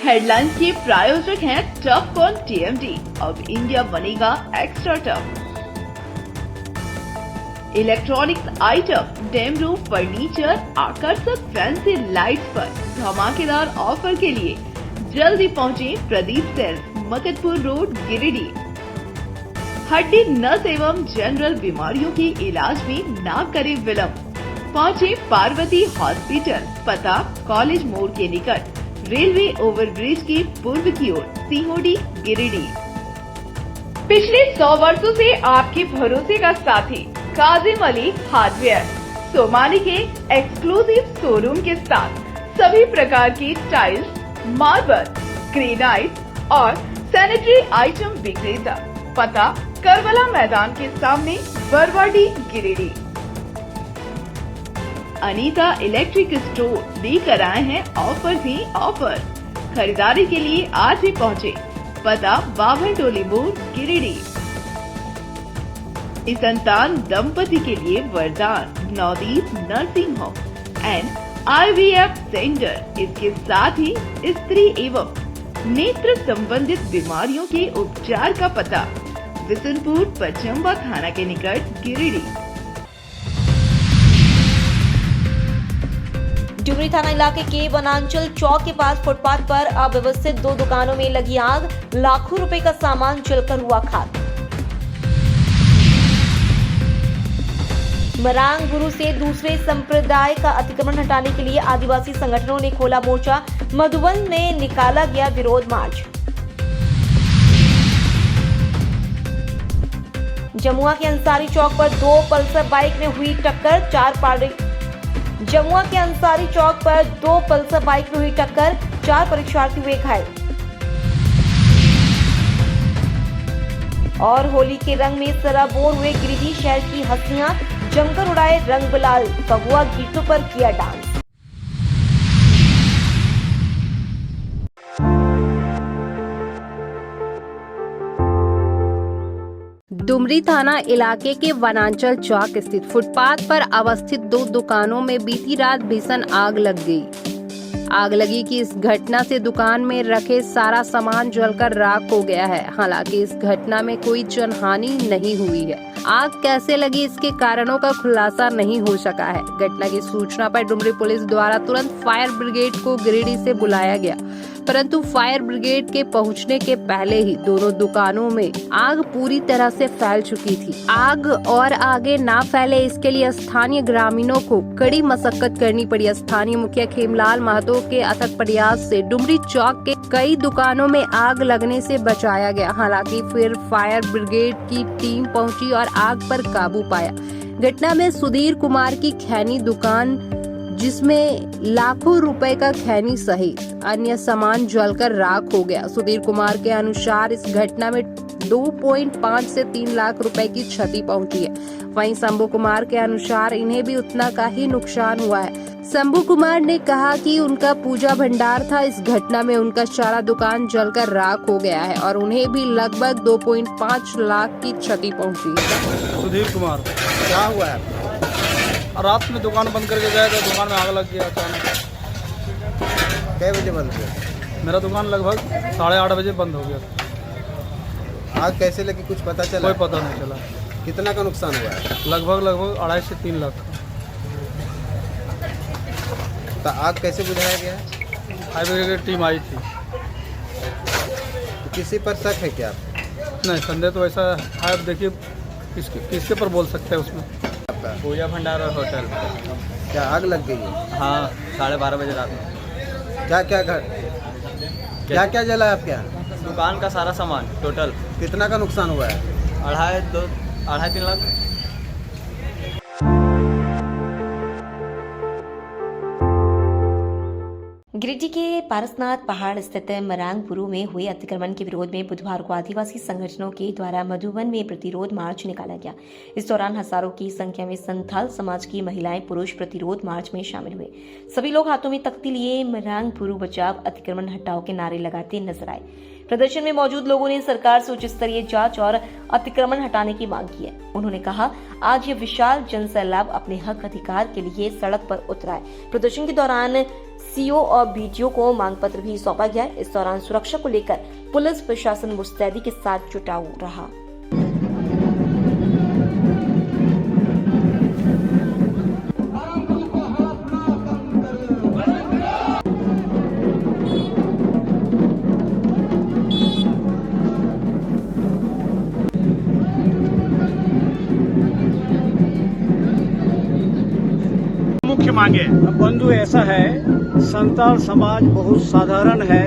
Headlines के प्रायोजक हैं टफकॉन टीएमटी। अब इंडिया बनेगा extra tough. Electronics item, dam roof furniture, आकर्षक फैंसी लाइट्स पर धमाकेदार ऑफर के लिए जल्दी पहुंचे प्रदीप सेल्स, मकतपुर रोड, गिरिडीह। हड्डी, नस एवं जनरल बीमारियों के इलाज में ना करे विलंब। पहुंचे पार्वती हॉस्पिटल, पता कॉलेज मोड़ के निकट, रेलवे ओवरब्रिज के पूर्व की ओर, सीहोडी, गिरिडीह। पिछले 100 वर्षों से आपके भरोसे का साथी काजिम अली हार्डवेयर, सोमानी के एक्सक्लूसिव शोरूम के साथ सभी प्रकार की टाइल्स, मार्बल, ग्रेनाइट और सैनिटरी आइटम विक्रेता। पता करबला मैदान के सामने, बरवाडी, गिरिडीह। अनीता इलेक्ट्रिक स्टोर लेकर आए हैं ऑफर ही ऑफर। खरीदारी के लिए आज ही पहुंचे, पता बाभन टोली मोड़, गिरिडीह। इस संतान दंपति के लिए वरदान Navdeep nursing home and IVF centre. इसके साथ ही स्त्री एवं नेत्र संबंधित बीमारियों के उपचार का पता बिशनपुर पचम्बा थाना के निकट, गिरिडीह। डुमरी थाना इलाके के वनांचल चौक के पास फुटपाथ पर अव्यवस्थित 2 दुकानों में लगी आग, लाखों रुपए का सामान जलकर हुआ खाक। मरांग गुरु से दूसरे संप्रदाय का अतिक्रमण हटाने के लिए आदिवासी संगठनों ने खोला मोर्चा, मधुबन में निकाला गया विरोध मार्च। जमुआ के अंसारी चौक पर 2 पल्सर बाइक में हुई टक्कर, 4 परीक्षार्थी हुए घायल। और होली के रंग में सराबोर हुए गिरिडीह शहर की हस्तियां, जमकर उड़ाए रंग गुलाल, फगुआ गीतों पर किया डांस। डुमरी थाना इलाके के वनांचल चौक स्थित फुटपाथ पर अवस्थित 2 दुकानों में बीती रात भीषण आग लग गई। आग लगी कि इस घटना से दुकान में रखे सारा सामान जलकर राख हो गया है। हालांकि इस घटना में कोई जनहानि नहीं हुई है। आग कैसे लगी, इसके कारणों का खुलासा नहीं हो सका है। घटना की सूचना पर डुमरी पुलिस द्वारा तुरंत फायर ब्रिगेड को गिरिडीह से बुलाया गया, परंतु फायर ब्रिगेड के पहुंचने के पहले ही दोनों दुकानों में आग पूरी तरह से फैल चुकी थी। आग और आगे ना फैले, इसके लिए स्थानीय ग्रामीणों को कड़ी मशक्कत करनी पड़ी। स्थानीय मुखिया खेमलाल महतो के अथक प्रयास से डुमरी चौक के कई दुकानों में आग लगने से बचाया गया। हालांकि फिर फायर ब्रिगेड की टीम पहुंची और आग पर काबू पाया। घटना में सुधीर कुमार की खैनी दुकान, जिसमें लाखों रुपए का खैनी सहित अन्य सामान जलकर राख हो गया। सुधीर कुमार के अनुसार इस घटना में 2.5 से 3 लाख रुपए की क्षति पहुंची है। वहीं शंभू कुमार के अनुसार इन्हें भी उतना का ही नुकसान हुआ है। शंभू कुमार ने कहा कि उनका पूजा भंडार था। इस घटना में उनका सारा दुकान जलकर राख हो गया है और उन्हें भी लगभग 2.5 लाख की क्षति पहुंची है। सुधीर कुमार, क्या हुआ है? रात में दुकान बंद करके गए तो दुकान में आग लग गया अचानक। कै बजे बंद हुआ? मेरा दुकान लगभग 8:30 बजे बंद हो गया। आग कैसे लगी, कुछ पता चला? कोई पता नहीं चला। कितना का नुकसान हुआ है? लगभग 2.5 से 3 लाख। तो आग कैसे बुझाया गया? फायर ब्रिगेड टीम आई थी। तो किसी पर शक है क्या? नहीं, संदेह तो ऐसा है। अब देखिए किसके पर बोल सकते हैं उसमें। पूजा भंडार और होटल। क्या आग लग गई है? हाँ, 12:30 बजे रात में। क्या क्या जला है आपके यहाँ? दुकान का सारा सामान टोटल। कितना का नुकसान हुआ है? 2.5-3 लाख। गिरिडीह के पारसनाथ पहाड़ स्थित मरांगपुरु में हुए अतिक्रमण के विरोध में बुधवार को आदिवासी संगठनों के द्वारा मधुबन में प्रतिरोध मार्च निकाला गया। इस दौरान हजारों की संख्या में संथाल समाज की महिलाएं पुरुष प्रतिरोध मार्च में शामिल हुए। सभी लोग हाथों में तख्ती लिए मरांगपुरु बचाव, अतिक्रमण हटाओ के नारे लगाते नजर आए। प्रदर्शन में मौजूद लोगों ने सरकार से उच्च स्तरीय जांच और अतिक्रमण हटाने की मांग की है। उन्होंने कहा, आज ये विशाल जनसैलाब अपने हक अधिकार के लिए सड़क पर उतरा है। प्रदर्शन के दौरान सीओ और बीडीओ को मांग पत्र भी सौंपा गया। इस दौरान सुरक्षा को लेकर पुलिस प्रशासन मुस्तैदी के साथ जुटा रहा। मुख्य मांगे बंधु ऐसा है, संताल समाज बहुत साधारण है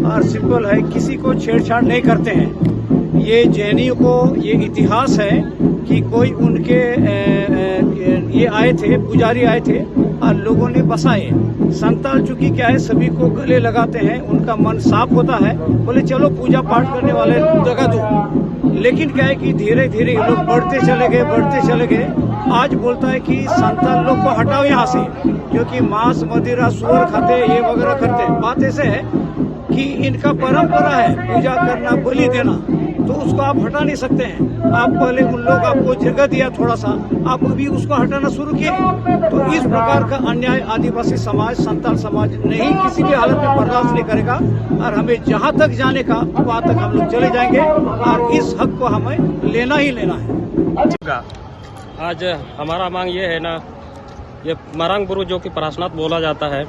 और सिंपल है, किसी को छेड़छाड़ नहीं करते हैं। ये जैनियों को ये इतिहास है कि कोई उनके ये आए थे, पुजारी आए थे और लोगों ने बसाए। संताल चूंकि क्या है, सभी को गले लगाते हैं, उनका मन साफ होता है, बोले चलो पूजा पाठ करने वाले जगह दो। लेकिन क्या है कि धीरे धीरे ये लोग बढ़ते चले गए। आज बोलता है कि संताल लोग को हटाओ यहाँ से, क्योंकि मांस मदिरा सुअर खाते, ये वगैरह करते। बात ऐसे है कि इनका परंपरा है पूजा करना, बलि देना, तो उसको आप हटा नहीं सकते हैं। आप पहले उन लोग आपको जगह दिया थोड़ा सा, आप अभी उसको हटाना शुरू किए। तो इस प्रकार का अन्याय आदिवासी समाज, संताल समाज नहीं किसी भी हालत में बर्दाश्त नहीं करेगा और हमें जहाँ तक जाने का वहाँ तक हम लोग चले जाएंगे और इस हक को हमें लेना ही लेना है। आज हमारा मांग ये है ना, ये मरांग बुरु जो कि पारसनाथ बोला जाता है,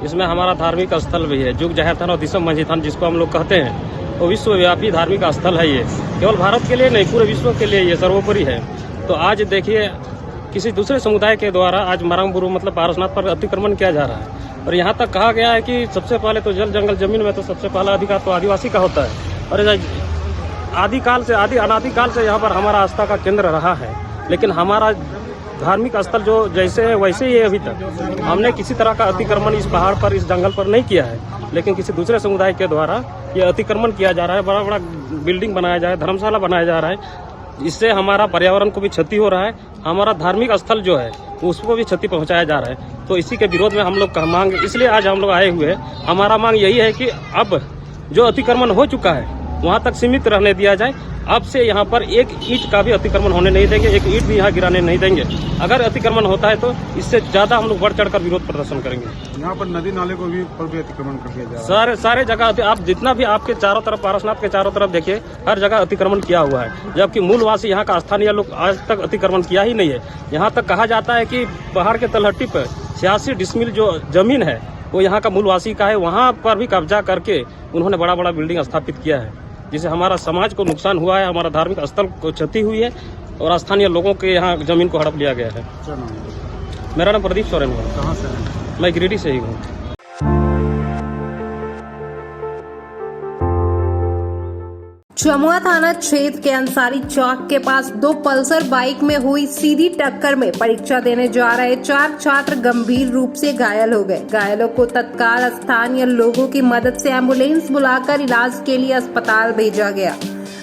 इसमें हमारा धार्मिक स्थल भी है। जुग जहर थान और दिसम मंझी थान जिसको हम लोग कहते हैं, वो विश्वव्यापी धार्मिक स्थल है। ये केवल भारत के लिए नहीं, पूरे विश्व के लिए ये सर्वोपरि है। तो आज देखिए, किसी दूसरे समुदाय के द्वारा आज मरांग बुरु मतलब पारसनाथ पर अतिक्रमण किया जा रहा है। और यहाँ तक कहा गया है कि सबसे पहले तो जल जंगल जमीन में तो सबसे पहला अधिकार तो आदिवासी का होता है। और अनादिकाल से यहाँ पर हमारा आस्था का केंद्र रहा है। लेकिन हमारा धार्मिक स्थल जो जैसे है वैसे ही है। अभी तक हमने किसी तरह का अतिक्रमण इस पहाड़ पर, इस जंगल पर नहीं किया है, लेकिन किसी दूसरे समुदाय के द्वारा ये अतिक्रमण किया जा रहा है। बड़ा बड़ा बिल्डिंग बनाया जा रहा है, धर्मशाला बनाया जा रहा है। इससे हमारा पर्यावरण को भी क्षति हो रहा है, हमारा धार्मिक स्थल जो है उसको भी क्षति पहुंचाया जा रहा है। तो इसी के विरोध में हम लोग का मांग, इसलिए आज हम लोग आए हुए हैं। हमारा मांग यही है कि अब जो अतिक्रमण हो चुका है वहाँ तक सीमित रहने दिया जाए। अब से यहाँ पर एक ईंट का भी अतिक्रमण होने नहीं देंगे, एक ईंट भी यहाँ गिराने नहीं देंगे। अगर अतिक्रमण होता है तो इससे ज्यादा हम लोग बढ़ चढ़कर विरोध प्रदर्शन करेंगे। यहाँ पर नदी नाले को भी पर भी अतिक्रमण कर दिया जा रहा है। सारे जगह आप जितना भी आपके चारों तरफ, पारसनाथ के चारों तरफ देखिए, हर जगह अतिक्रमण किया हुआ है, जबकि मूलवासी यहाँ का स्थानीय लोग आज तक अतिक्रमण किया ही नहीं है। यहाँ तक कहा जाता है कि पहाड़ के तलहटी पर 86 डिसमिल जो जमीन है वो यहाँ का मूलवासी का है। वहाँ पर भी कब्जा करके उन्होंने बड़ा बड़ा बिल्डिंग स्थापित किया है, जिससे हमारा समाज को नुकसान हुआ है, हमारा धार्मिक स्थल को क्षति हुई है और स्थानीय लोगों के यहाँ जमीन को हड़प लिया गया है। मेरा नाम प्रदीप सोरेन है। कहाँ से हैं? मैं गिरिडीह से ही हूँ। जमुआ थाना क्षेत्र के अंसारी चौक के पास दो पल्सर बाइक में हुई सीधी टक्कर में परीक्षा देने जा रहे 4 छात्र गंभीर रूप से घायल हो गए। घायलों को तत्काल स्थानीय लोगों की मदद से एम्बुलेंस बुलाकर इलाज के लिए अस्पताल भेजा गया।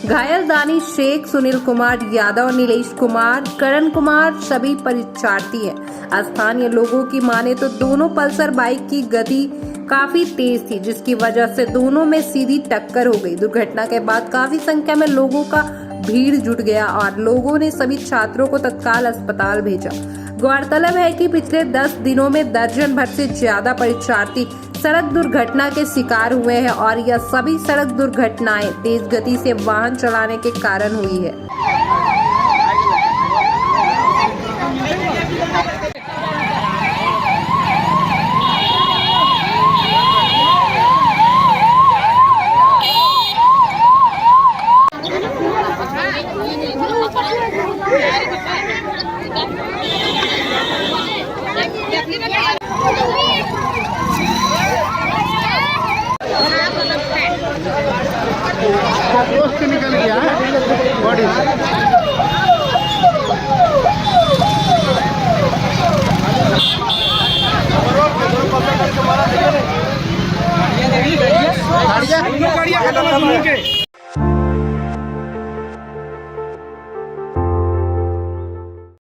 घायल दानिश शेख, सुनील कुमार यादव, नीलेश कुमार, करण कुमार सभी परीक्षार्थी हैं। स्थानीय लोगों की माने तो दोनों पल्सर बाइक की गति काफी तेज थी, जिसकी वजह से दोनों में सीधी टक्कर हो गई। दुर्घटना के बाद काफी संख्या में लोगों का भीड़ जुट गया और लोगों ने सभी छात्रों को तत्काल अस्पताल भेजा। गौरतलब है कि पिछले 10 दिनों में दर्जन भर से ज्यादा परीक्षार्थी सड़क दुर्घटना के शिकार हुए हैं और यह सभी सड़क दुर्घटनाएं तेज गति से वाहन चलाने के कारण हुई है। दोस्त निकल गया बॉडी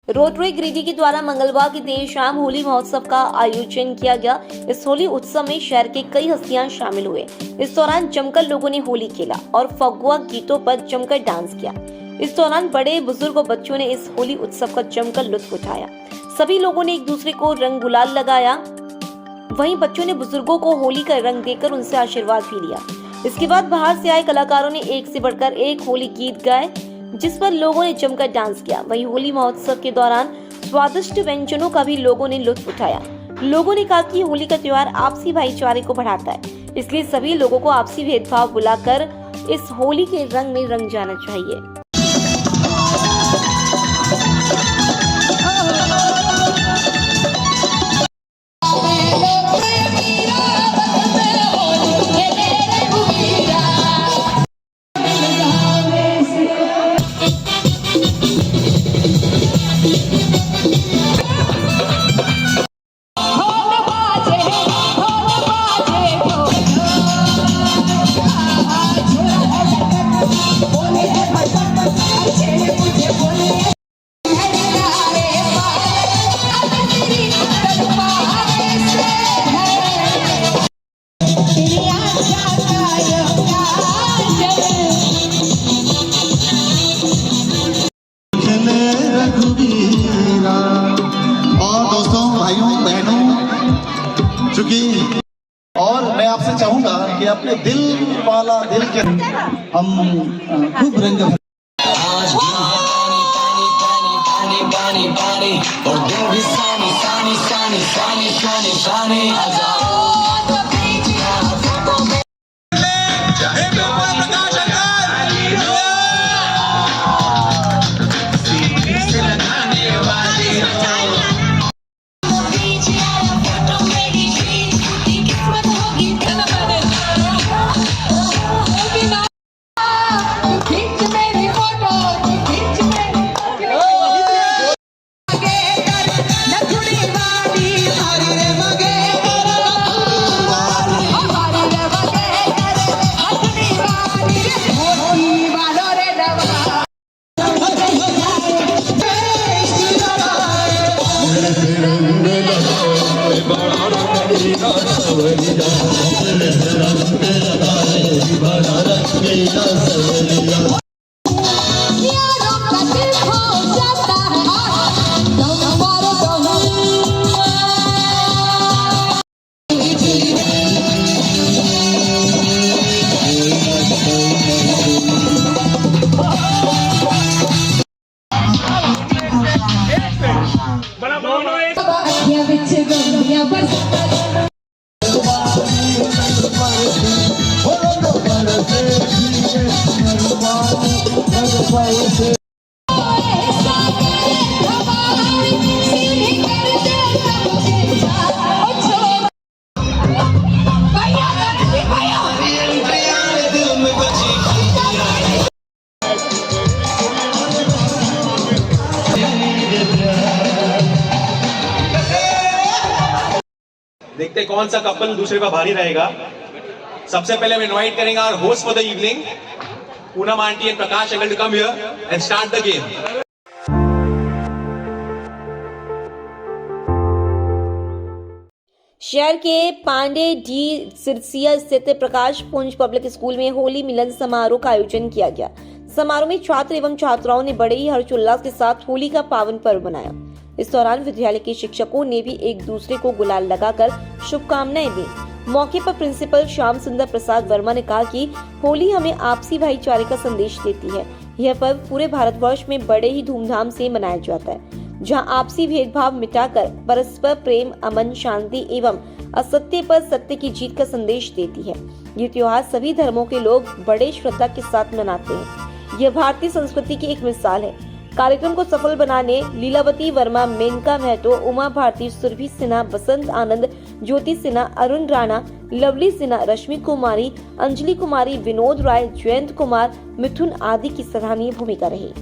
रोटरी गिरिडीह के द्वारा मंगलवार की देर शाम होली महोत्सव का आयोजन किया गया। इस होली उत्सव में शहर के कई हस्तियां शामिल हुए। इस दौरान जमकर लोगों ने होली खेला और फगुआ गीतों पर जमकर डांस किया। इस दौरान बड़े बुजुर्ग और बच्चों ने इस होली उत्सव का जमकर लुत्फ उठाया। सभी लोगों ने एक दूसरे को रंग गुलाल लगाया। वहीं बच्चों ने बुजुर्गों को होली का रंग देकर उनसे आशीर्वाद भी लिया। इसके बाद बाहर से आए कलाकारों ने एक से बढ़कर एक होली गीत गाए, जिस पर लोगों ने जमकर डांस किया। वहीं होली महोत्सव के दौरान स्वादिष्ट व्यंजनों का भी लोगों ने लुत्फ उठाया। लोगों ने कहा कि होली का त्योहार आपसी भाईचारे को बढ़ाता है, इसलिए सभी लोगों को आपसी भेदभाव भुलाकर इस होली के रंग में रंग जाना चाहिए। चूंकि और मैं आपसे चाहूंगा कि अपने दिल वाला दिल के हम खूब रंग देखते कौन सा कपल दूसरे का भारी रहेगा। सबसे पहले हम इनवाइट करेंगे our host for the evening, Poonam aunty and Prakash uncle to come here and start the game. शहर के पांडे डी सिरसिया स्थित प्रकाश पुंज पब्लिक स्कूल में होली मिलन समारोह का आयोजन किया गया। समारोह में छात्र एवं छात्राओं ने बड़े ही हर्षोल्लास के साथ होली का पावन पर्व मनाया। इस दौरान विद्यालय के शिक्षकों ने भी एक दूसरे को गुलाल लगाकर शुभकामनाएं दी। मौके पर प्रिंसिपल श्याम सुंदर प्रसाद वर्मा ने कहा कि होली हमें आपसी भाईचारे का संदेश देती है। यह पर्व पूरे भारतवर्ष में बड़े ही धूमधाम से मनाया जाता है, जहां आपसी भेदभाव मिटाकर परस्पर प्रेम, अमन, शांति एवं असत्य पर सत्य की जीत का संदेश देती है। ये त्योहार सभी धर्मों के लोग बड़े श्रद्धा के साथ मनाते हैं। यह भारतीय संस्कृति की एक मिसाल है। कार्यक्रम को सफल बनाने लीलावती वर्मा, मेनका महतो, उमा भारती, सुरभि सिन्हा, बसंत आनंद, ज्योति सिन्हा, अरुण राणा, लवली सिन्हा, रश्मि कुमारी, अंजलि कुमारी, विनोद राय, जयंत कुमार, मिथुन आदि की सराहनीय भूमिका रही।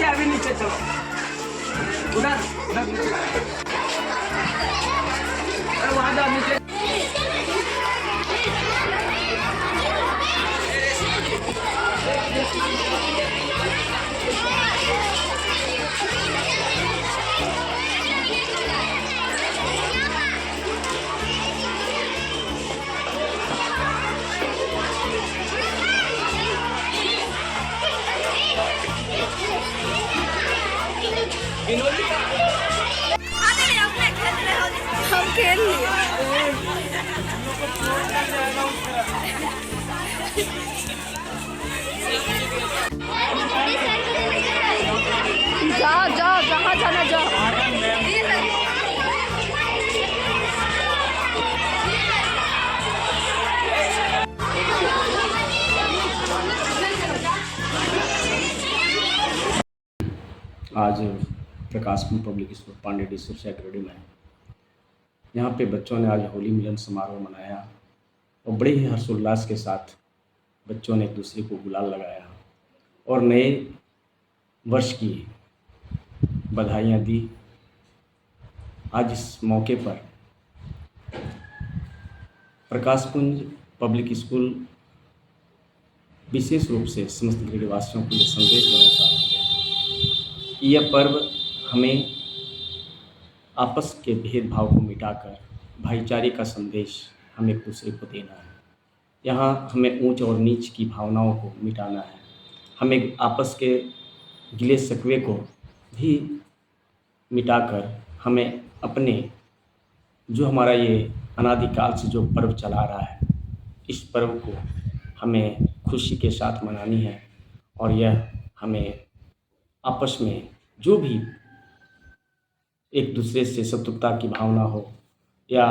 अभी नीचे चलो, उधर वहाँ जाओ नीचे। आज प्रकाशपुर पब्लिक स्कूल पांडेडेश्वर गिरिडीह में यहाँ पे बच्चों ने आज होली मिलन समारोह मनाया और बड़े ही हर्षोल्लास के साथ बच्चों ने एक दूसरे को गुलाल लगाया और नए वर्ष की बधाइयाँ दी। आज इस मौके पर प्रकाशपुंज पब्लिक स्कूल विशेष रूप से समस्त गिरिडीह वासियों को ये संदेश देना चाहती है कि यह पर्व हमें आपस के भेदभाव को मिटाकर भाईचारे का संदेश हम एक दूसरे को देना है। यहाँ हमें ऊंच और नीच की भावनाओं को मिटाना है। हमें आपस के गिले शिकवे को भी मिटाकर हमें अपने जो हमारा ये अनादिकाल से जो पर्व चला रहा है, इस पर्व को हमें खुशी के साथ मनानी है और यह हमें आपस में जो भी एक दूसरे से शत्रुता की भावना हो या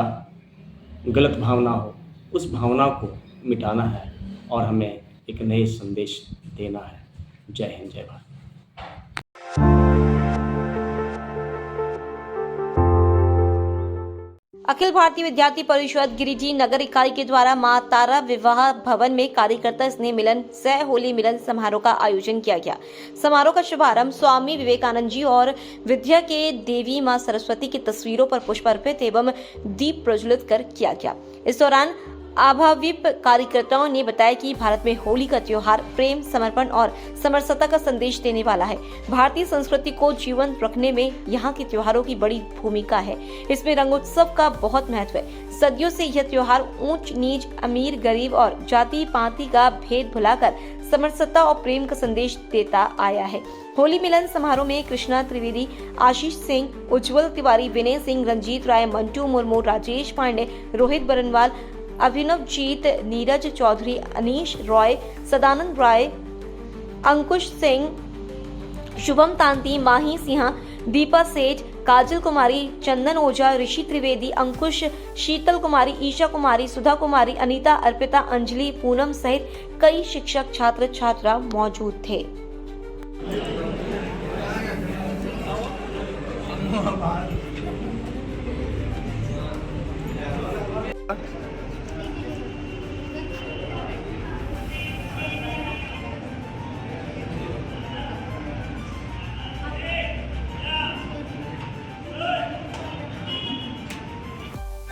गलत भावना हो, उस भावना को मिटाना है और हमें एक नए संदेश देना है। जय हिंद, जय भारत। अखिल भारतीय विद्यार्थी परिषद गिरिडीह नगर इकाई के द्वारा मां तारा विवाह भवन में कार्यकर्ता स्नेह मिलन सह होली मिलन समारोह का आयोजन किया गया। समारोह का शुभारंभ स्वामी विवेकानंद जी और विद्या के देवी मां सरस्वती की तस्वीरों पर पुष्प अर्पित एवं दीप प्रज्वलित कर किया गया। इस दौरान आभाविप कार्यकर्ताओं ने बताया कि भारत में होली का त्योहार प्रेम, समर्पण और समरसता का संदेश देने वाला है। भारतीय संस्कृति को जीवंत रखने में यहाँ के त्योहारों की बड़ी भूमिका है। इसमें रंगोत्सव का बहुत महत्व है। सदियों से यह त्योहार ऊंच नीच, अमीर गरीब और जाति पाति का भेद भुलाकर समरसता और प्रेम का संदेश देता आया है। होली मिलन समारोह में कृष्णा त्रिवेदी, आशीष सिंह, उज्जवल तिवारी, विनय सिंह, रंजीत राय, मंटू मुर्मू, राजेश पांडे, रोहित बरनवाल, अभिनव जीत, नीरज चौधरी, अनीश रॉय, सदानंद राय, अंकुश सिंह, शुभम तांती, माही सिंह, दीपा सेठ, काजल कुमारी, चंदन ओझा, ऋषि त्रिवेदी, अंकुश, शीतल कुमारी, ईशा कुमारी, सुधा कुमारी, अनीता, अर्पिता, अंजलि, पूनम सहित कई शिक्षक, छात्र छात्रा मौजूद थे।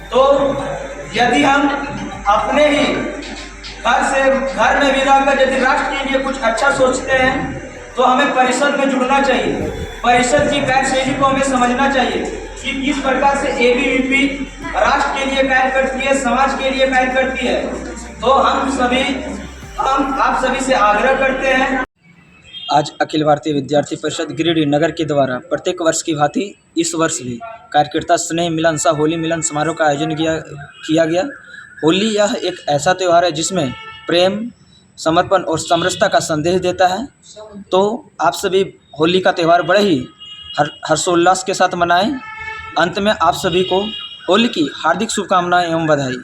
तो यदि हम अपने ही घर में भी रहकर यदि राष्ट्र के लिए कुछ अच्छा सोचते हैं तो हमें परिषद में जुड़ना चाहिए। परिषद की कार्यशैली को हमें समझना चाहिए कि किस प्रकार से एबीवीपी राष्ट्र के लिए कार्य करती है, समाज के लिए कार्य करती है। तो हम आप सभी से आग्रह करते हैं। आज अखिल भारतीय विद्यार्थी परिषद गिरिडीह नगर के द्वारा प्रत्येक वर्ष की भांति इस वर्ष भी कार्यकर्ता स्नेह मिलन सा होली मिलन समारोह का आयोजन किया गया। होली यह एक ऐसा त्यौहार है जिसमें प्रेम, समर्पण और समरसता का संदेश देता है। तो आप सभी होली का त्यौहार बड़े ही हर्षोल्लास के साथ मनाएं। अंत में आप सभी को होली की हार्दिक शुभकामनाएं एवं बधाई।